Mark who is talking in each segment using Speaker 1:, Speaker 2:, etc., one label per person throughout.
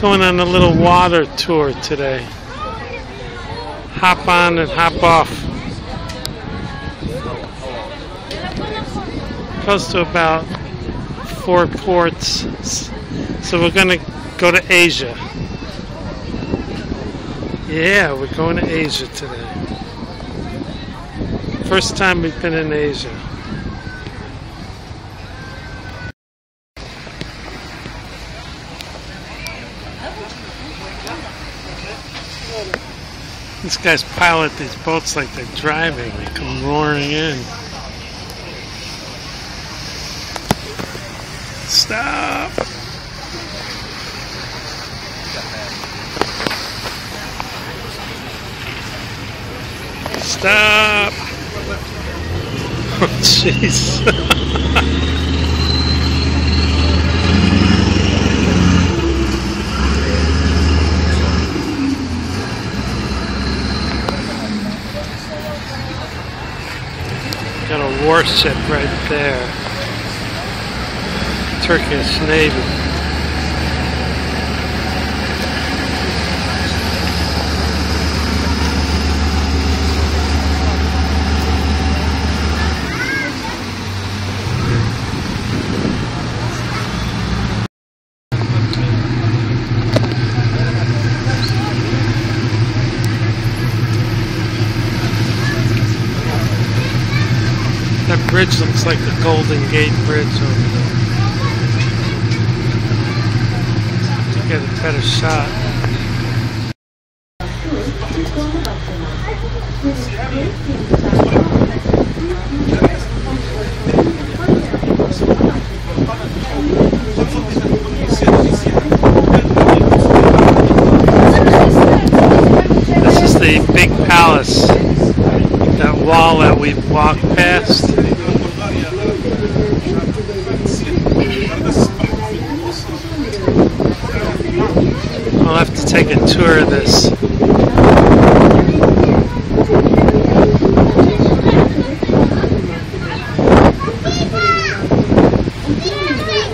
Speaker 1: Going on a little water tour today. Hop on and hop off. Close to about 4 ports. So we're going to go to Asia. Yeah, we're going to Asia today. First time we've been in Asia. These guys pilot these boats like they're driving. They come roaring in. Stop! Stop! Oh, jeez. Got a warship right there. Turkish Navy. That bridge looks like the Golden Gate Bridge over there. To get a better shot. This is the big palace. That wall that we've walked past. I'll have to take a tour of this.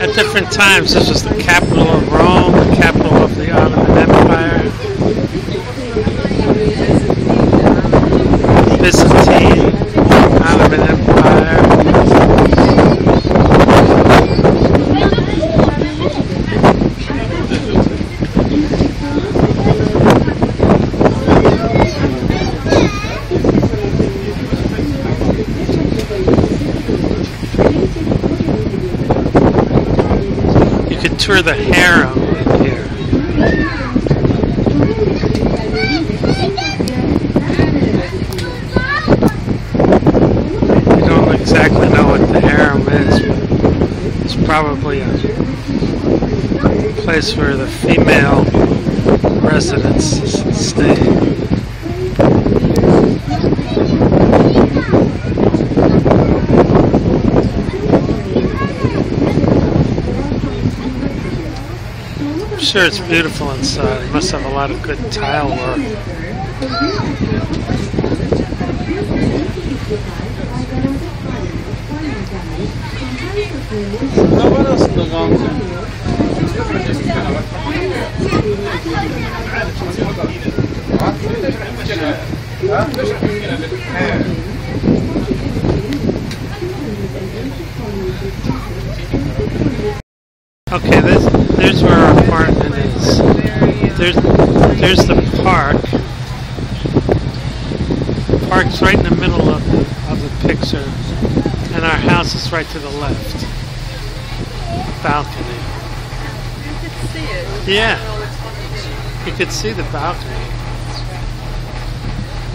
Speaker 1: At different times, this was the capital of Rome, the capital of the Ottoman Empire. Byzantine, Ottoman Empire. You could tour the harem in here. Exactly know what the harem is, but it's probably a place where the female residents stay. I'm sure it's beautiful inside. It must have a lot of good tile work. Okay, there's where our apartment is. There's the park. The park's right in the middle of the picture, and our house is right to the left. Balcony.
Speaker 2: You could see it.
Speaker 1: Yeah. You could see the balcony.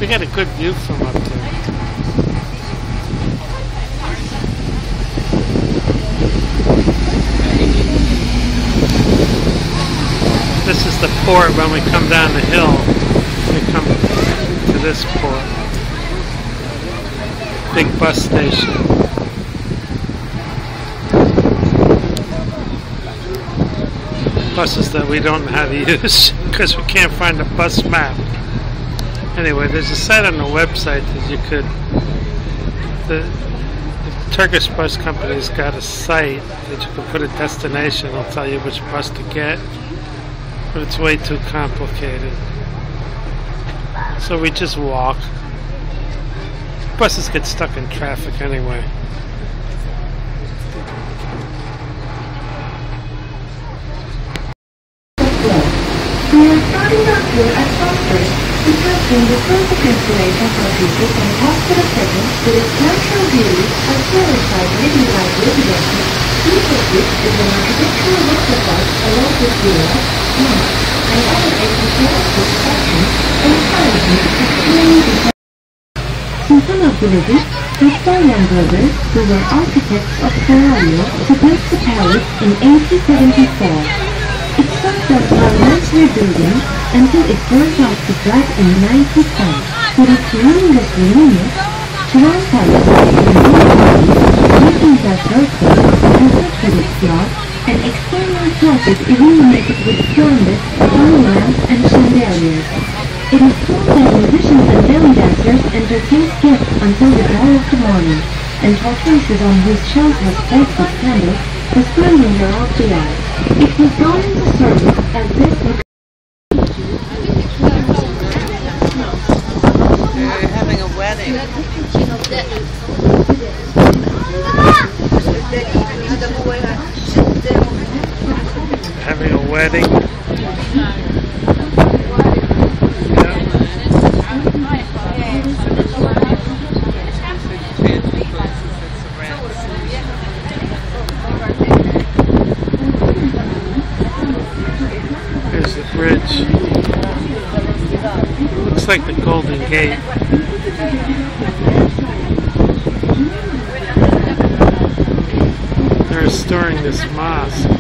Speaker 1: We got a good view from up there. This is the port when we come down the hill. We come to this port. Big bus station. Buses that we don't know how to use because we can't find a bus map. Anyway, there's a site on the website that you could. The Turkish bus company's got a site that you can put a destination. It'll tell you which bus to get. but it's way too complicated. So we just walk. Buses get stuck in traffic anyway.
Speaker 3: We are starting our tour at Bosporus, which has been the perfect destination for people from hospital settings with its natural beauty as well as by ladylike residences, each of which is an architectural waterfront along with villas, yachts, and other enthusiastic attractions encouraging extremely different. In some of the visits, the Italian brothers, who were architects of Ferry, built the palace in 1874. It served as a luxury building until it burnt out to black in 1910. With its luminous luminous, Swan Palace in making that birthday, protected its glass, and external flashes illuminated with splendid oil lamps and chandeliers. It is thought that musicians and belly dancers entertained guests until the hour of the morning, and tall faces on whose shelves was placed with candles was burning throughout the yard. It was gone into service as this was.
Speaker 2: They're having a wedding.
Speaker 1: Having a wedding. There's the bridge. Looks like the Golden Gate. They're restoring this mosque.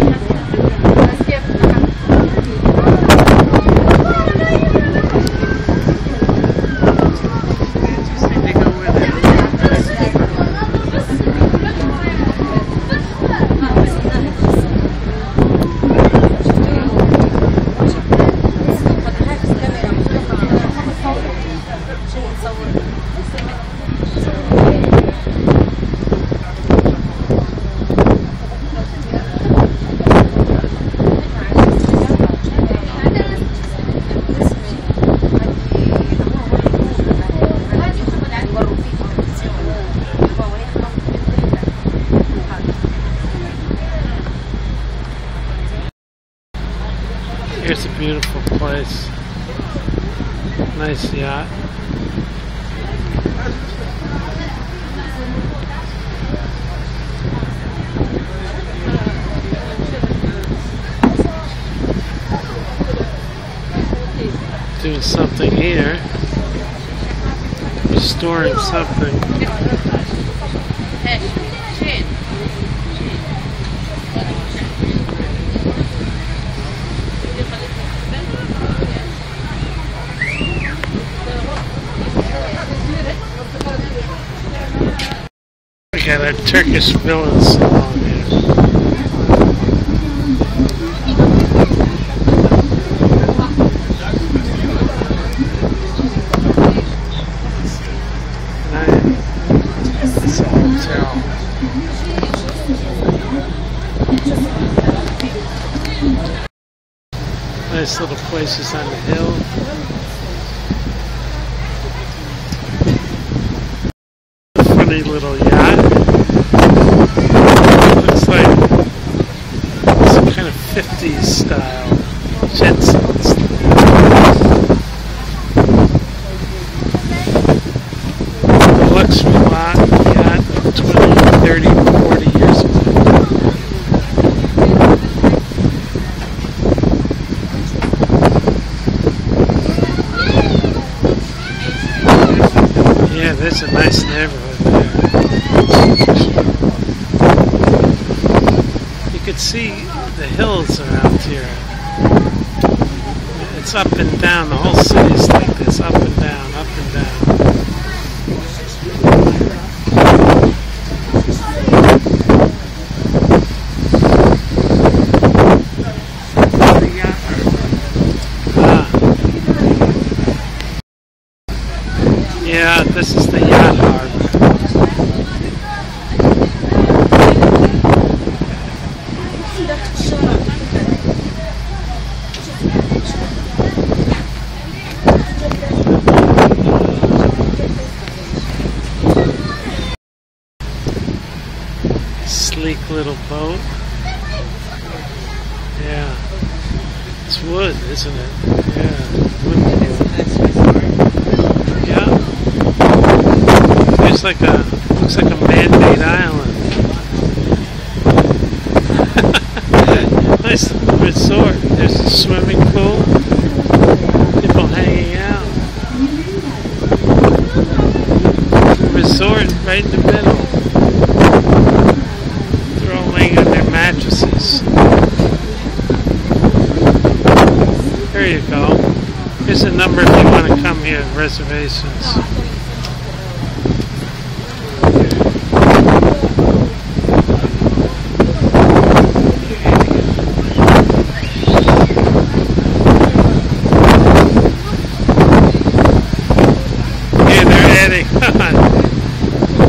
Speaker 1: Here's a beautiful place. Nice yacht. Doing something here. Restoring something. We got a Turkish villa salon here. It's a hotel. Nice little places on the hill. Funny little yacht. Looks like some kind of 50s style Jetsons. Luxury yacht 20, 30, 40 years ago. Yeah, there's a nice neighborhood there. You could see the hills around here. It's up and down. The whole city's like this, up and down, up and down. Yeah, this is the yacht harbor. little boat. Yeah. It's wood, isn't it? Yeah. Wooden boat. Yeah. It's like looks like a man-made island. Nice resort. There's a swimming pool. People hanging out. Resort right in the middle. They're all laying on their mattresses. There you go. Here's a number if you want to come here, reservations.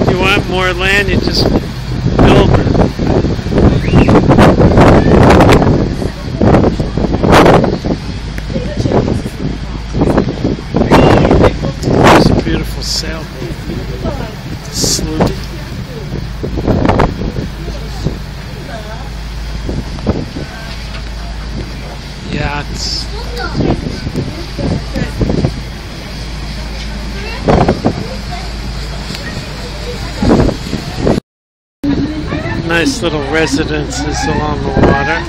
Speaker 1: You want more land, you just build it. There's a beautiful sailboat. Sloop. Yachts. Nice little residences along the water.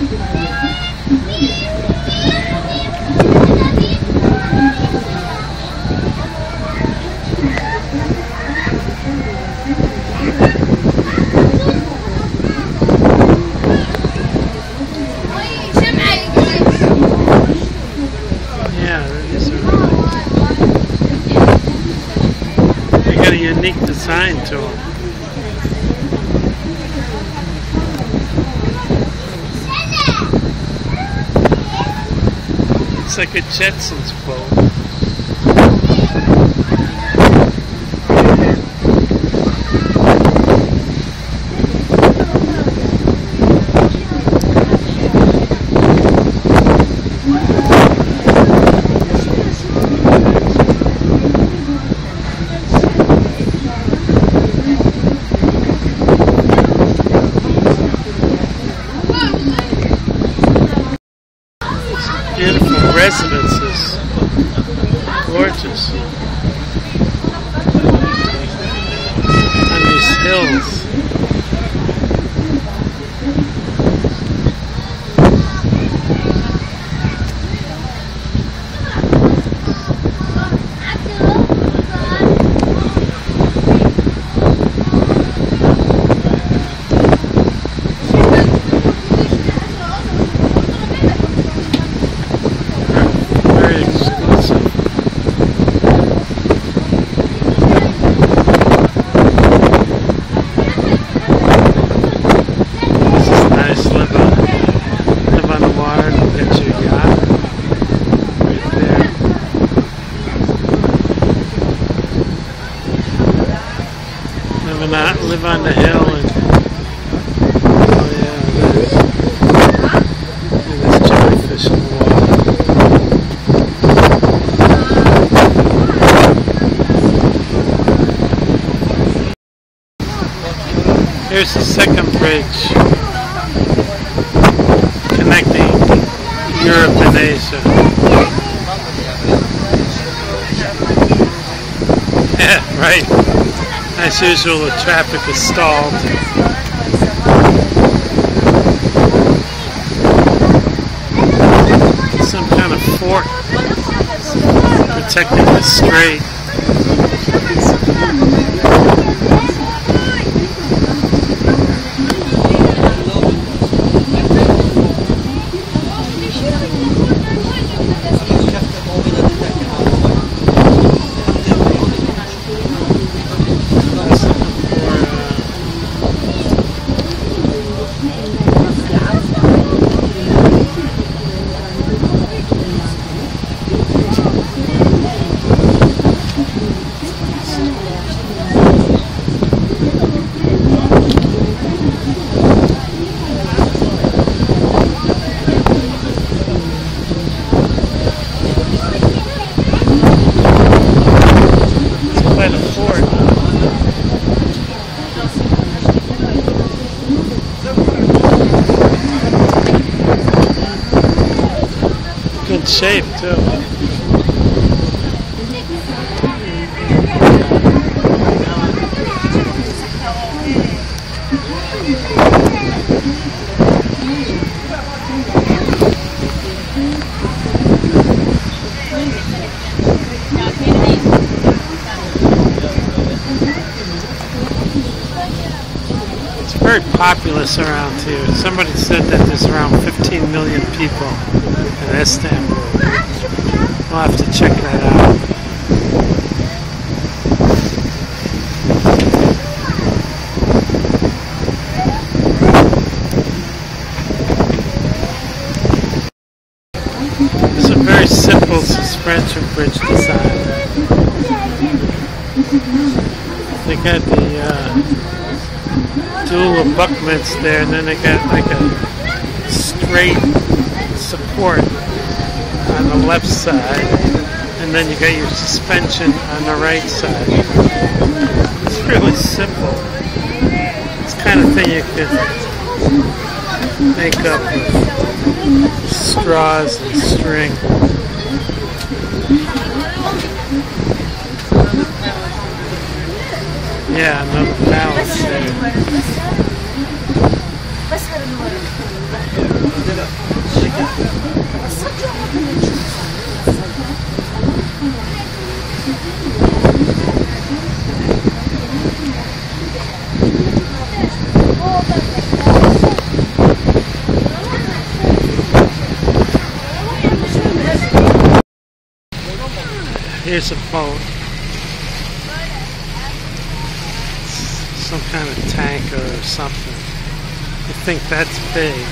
Speaker 1: Yeah, these are. They got a unique design to them. It's like a Jetsons boat. Beautiful residences. Gorgeous. On these hills. Live on the hill and oh yeah, there's jellyfish in the water. Here's the second bridge connecting Europe and Asia. Yeah, right. As usual, the traffic is stalled. Some kind of fort protecting the strait. good shape too. Very populous around here. Somebody said that there's around 15 million people in Istanbul. We'll have to check that out. It's a very simple suspension bridge design. They got the dual abutments there, and then they got like a straight support on the left side, and then you got your suspension on the right side. It's really simple. It's the kind of thing you could make up with straws and string. Yeah, another palace there. Here's a boat. Some kind of tanker or something. I think that's big.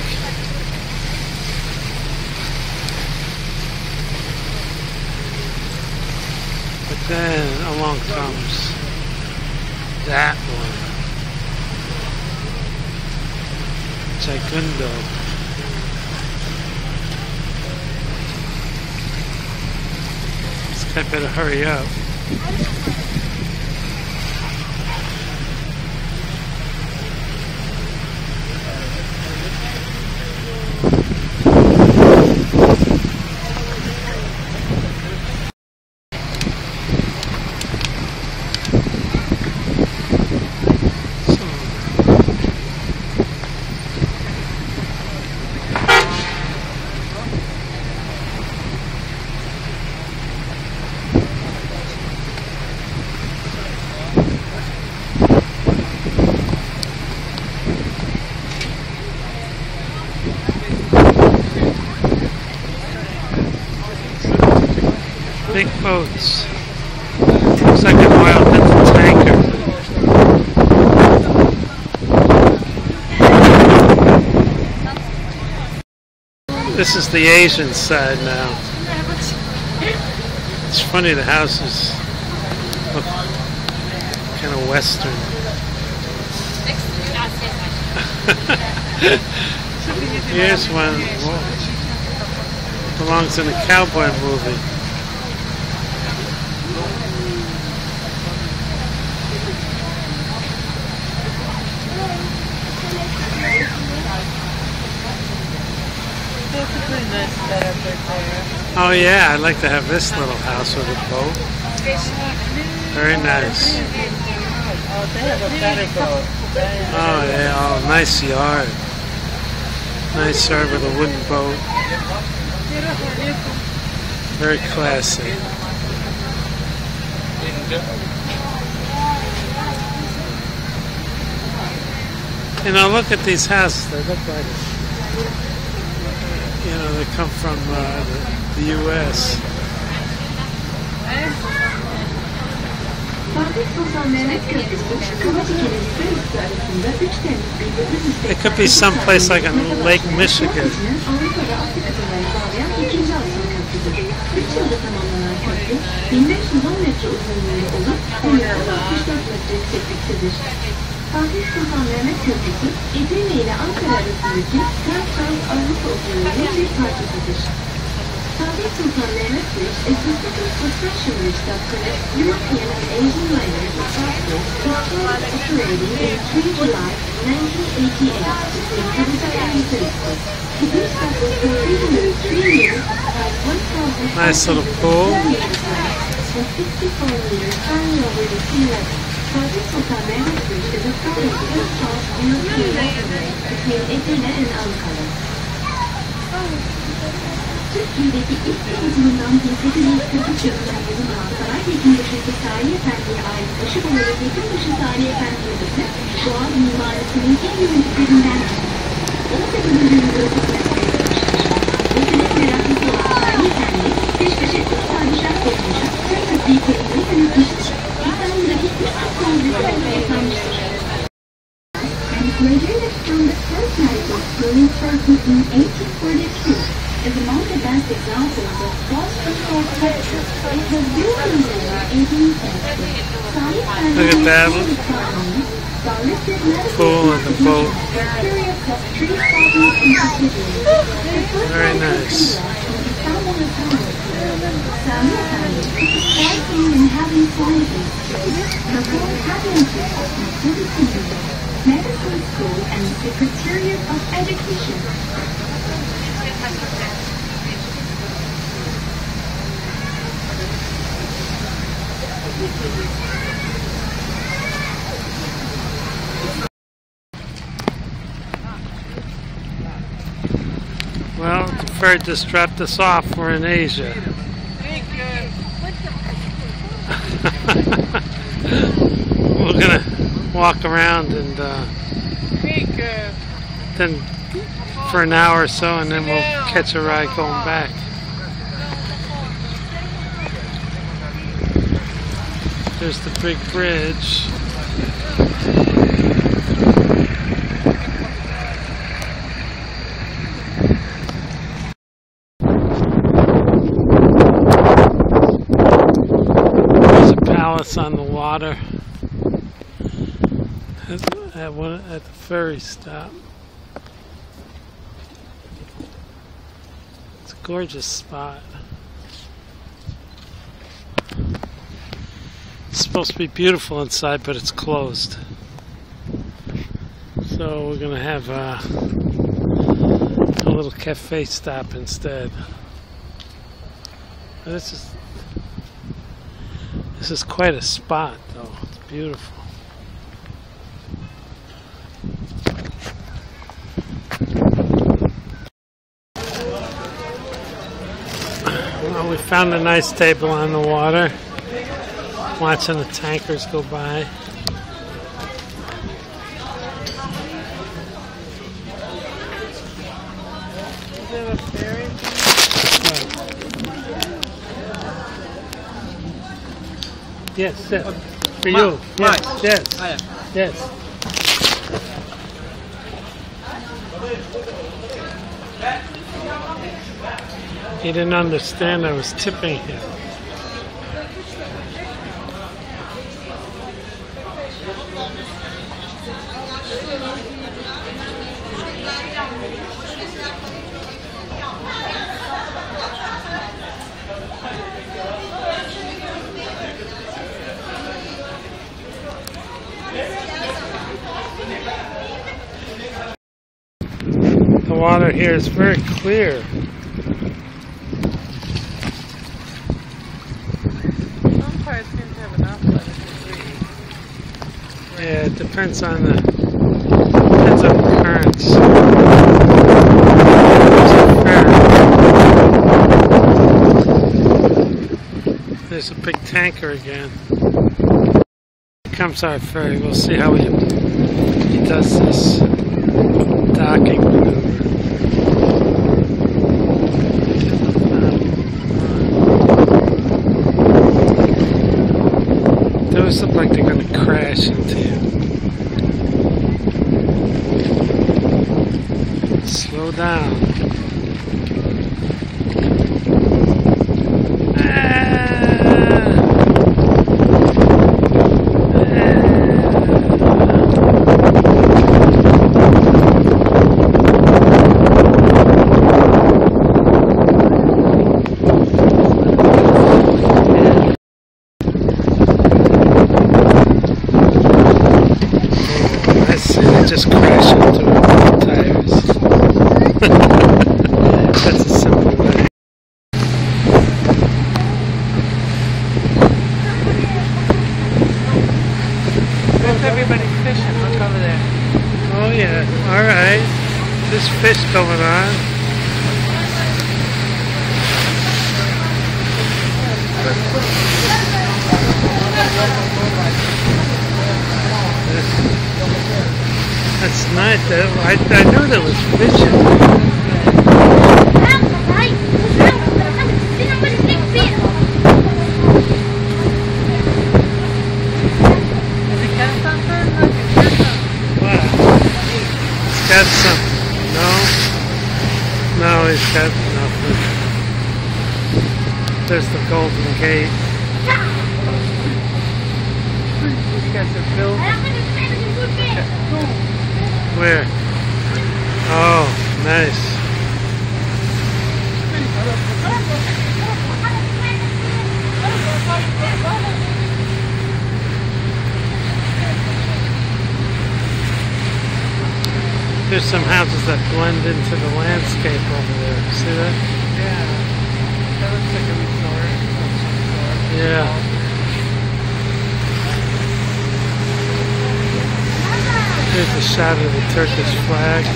Speaker 1: But then along comes that one. Segundo. This guy better hurry up. Big boats. Looks like an oil tanker. This is the Asian side now. It's funny, the houses look kind of Western. Here's one. Whoa. Belongs in a cowboy movie. Oh yeah, I'd like to have this little house with a boat. Very nice.
Speaker 2: Oh, they have a better boat.
Speaker 1: Oh yeah, oh, nice yard. Nice yard with a wooden boat. Very classy. You know, look at these houses. They look like, you know, they come from the U.S. It could be someplace like in Lake Michigan.
Speaker 3: Fatih Sultan Mehmet Köprüsü, Edirne ile Ankara arasındaki Trans-Avrupa otoyolunun bir parçasıdır. Fatih Sultan Mehmet Bridge is the second construction bridge that connects European and Asian liners to Bosporus, which was operating in 3 July 1988 between Kazakhstan and Turkey. The bridge that was completed in 3 years
Speaker 1: Nice little pool.
Speaker 3: The 64-meter high over the sea level. Bosporus is a part of the European waterway between Edirne and Ankara. Türkiye'deki ilk kurulundan 1843 yılında bulunan saray hekimleşmesi Salih Efendi'ye ait başı boyalı Hekimbaşı Salih Efendi Müzesi, doğal mimarisinin en ünlülerinden biri. 18. yüzyılda yetenek meraklısı olan Salih Efendi, Beşiktaş'a ilk padişah olunca tüm tıbbi terimleri yönetmiştir. İstanbul'daki ilk tıp kongresi orada yapılmıştır. And graduated from the first medical school in Turkey in 1842. Is among the best examples of Bosporus architecture. It was built in the 18th century.
Speaker 1: Look at that pool and the boat. Very nice.
Speaker 3: Medical School and Secretariat of Education.
Speaker 1: Well, the ferry just dropped us off. We're in Asia. We're gonna walk around and then for an hour or so, and then we'll catch a ride going back. There's the big bridge. There's a palace on the water at the ferry stop. It's a gorgeous spot. It's supposed to be beautiful inside, but it's closed. So we're gonna have a little cafe stop instead. This is quite a spot, though. It's beautiful. Well, we found a nice table on the water, watching the tankers go by.
Speaker 2: Is it a ferry?
Speaker 1: Yes, sir. For you. Yes, yes, yes. He didn't understand I was tipping him. The water here is very clear.
Speaker 2: Some parts seem to have enough water to breathe.
Speaker 1: Yeah, it depends on the currents. There's a big tanker again. Here comes our ferry. We'll see how he does this docking maneuver. Those look like they're going to crash into you. Slow down. Just crash into the tires. That's a simple way. fish going on. That's nice. I knew there was fishing. Got something. No, he's got nothing. There's the Golden Gate.
Speaker 2: You guys are built.
Speaker 1: Where? Oh, nice. There's some houses that blend into the landscape over there. See that?
Speaker 2: Yeah. That looks like a resort of some sort.
Speaker 1: Yeah. Here's a shot of the Turkish flag.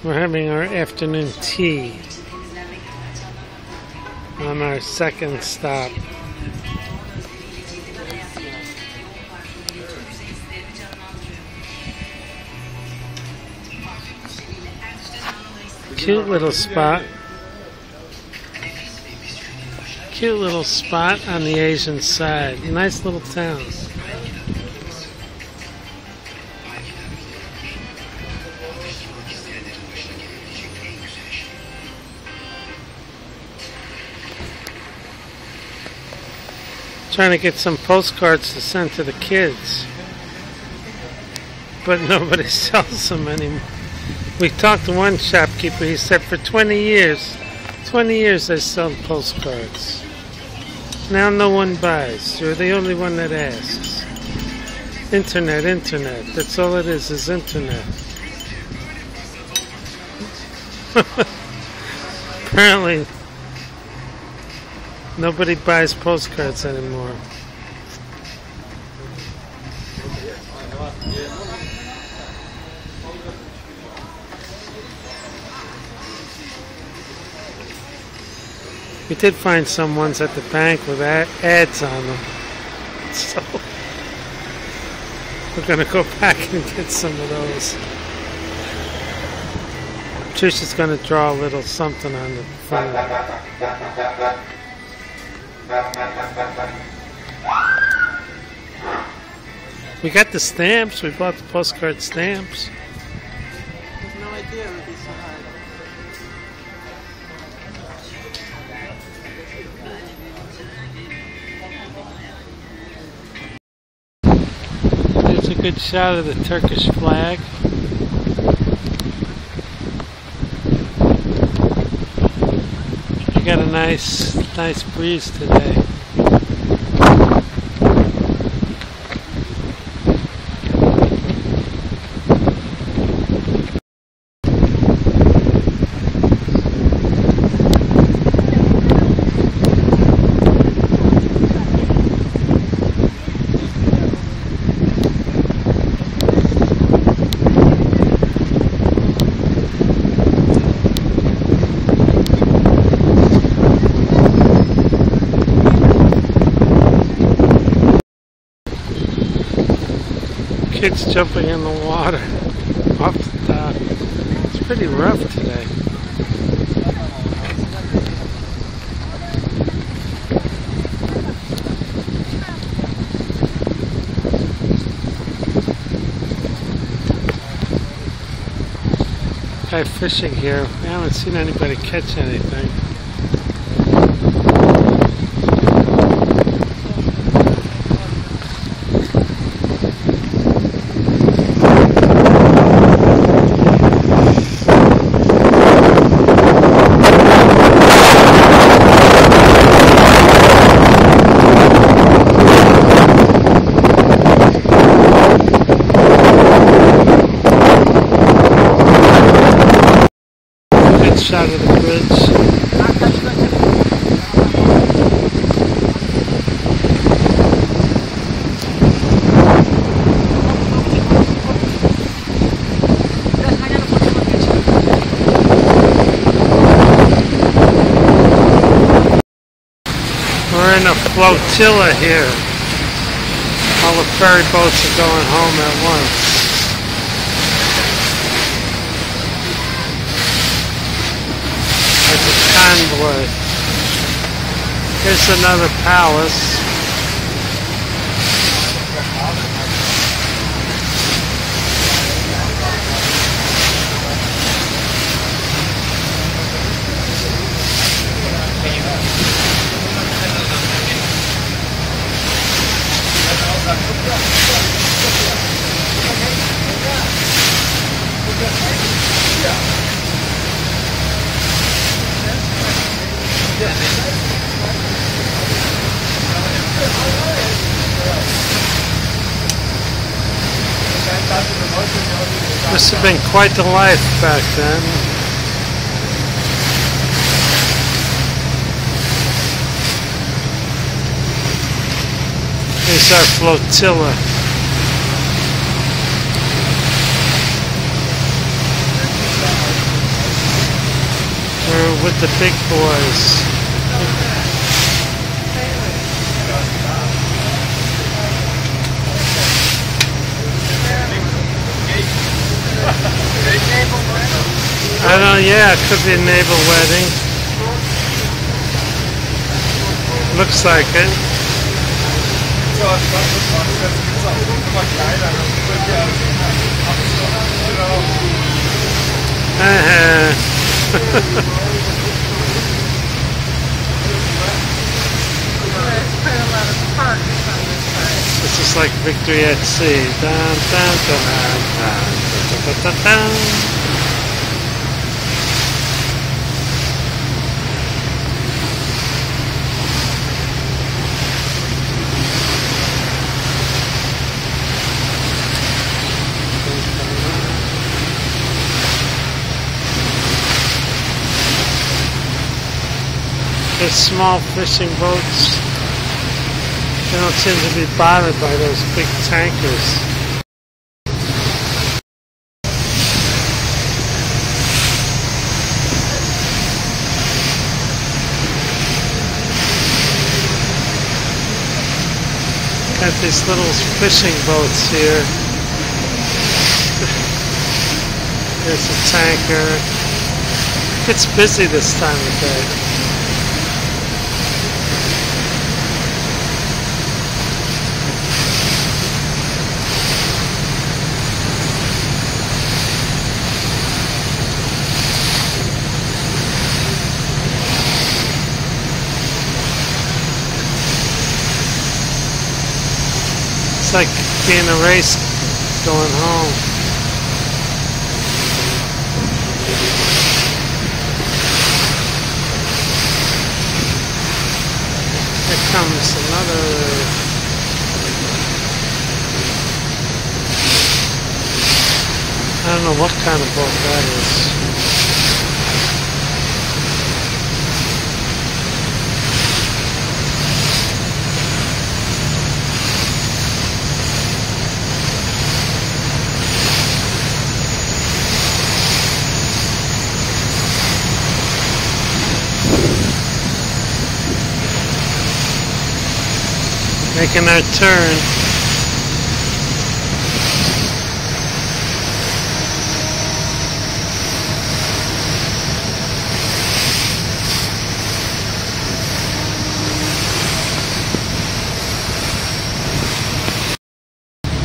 Speaker 1: We're having our afternoon tea on our second stop. Cute little spot. Cute little spot on the Asian side. Nice little town. Trying to get some postcards to send to the kids, but nobody sells them anymore. We talked to one shopkeeper. He said for 20 years they sell postcards. Now no one buys. You're the only one that asks. Internet. That's all it is internet. Apparently nobody buys postcards anymore. We did find some ones at the bank with ads on them. So we're going to go back and get some of those. Trisha's going to draw a little something on the front. We got the stamps. We bought the postcard stamps.
Speaker 2: There's no idea it would be so hard.
Speaker 1: There's a good shot of the Turkish flag. We got a nice breeze today. Kids jumping in the water off the top. It's pretty rough today. Guy fishing here. I haven't seen anybody catch anything. good shot of the bridge. We're in a flotilla here. All the ferry boats are going home at once. Like a convoy. Here's another palace. Must have been quite the life back then. Here's our flotilla. We're with the big boys. I don't know, yeah, it could be a naval wedding. Looks like it. This is like Victory at Sea. Dun, dun, dun, dun, dun, dun, dun, dun. There's small fishing boats. They don't seem to be bothered by those big tankers. Got these little fishing boats here. There's a tanker. It's busy this time of day. It's like being a race going home. Here comes another. I don't know what kind of boat that is. Making our turn.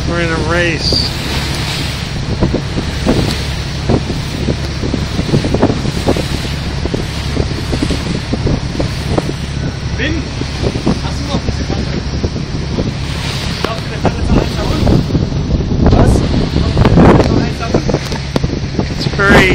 Speaker 1: We're in a race. Very